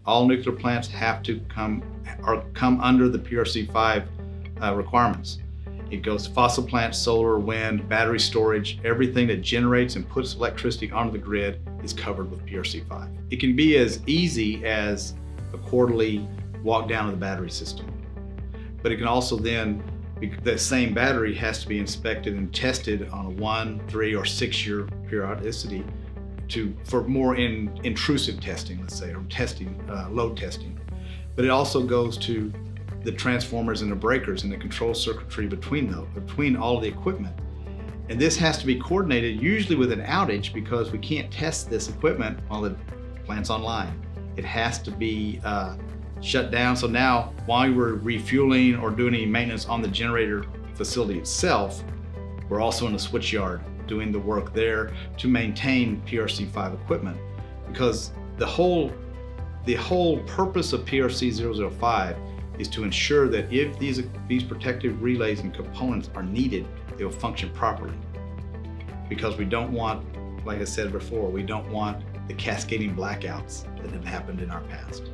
all nuclear plants have to come under the PRC-005 requirements. It goes to fossil plants, solar, wind, battery storage, everything that generates and puts electricity onto the grid is covered with PRC-005. It can be as easy as a quarterly walk down of the battery system. But it can also then, the same battery has to be inspected and tested on a 1, 3, or 6 year periodicity for more intrusive testing, let's say, or testing, load testing. But it also goes to the transformers and the breakers and the control circuitry between all of the equipment. And this has to be coordinated usually with an outage because we can't test this equipment while the plant's online. It has to be shut down. So now while we're refueling or doing any maintenance on the generator facility itself, we're also in the switch yard doing the work there to maintain PRC-005 equipment, because the whole purpose of PRC-005 is to ensure that if these protective relays and components are needed, they will function properly. Because we don't want, like I said before, we don't want the cascading blackouts that have happened in our past.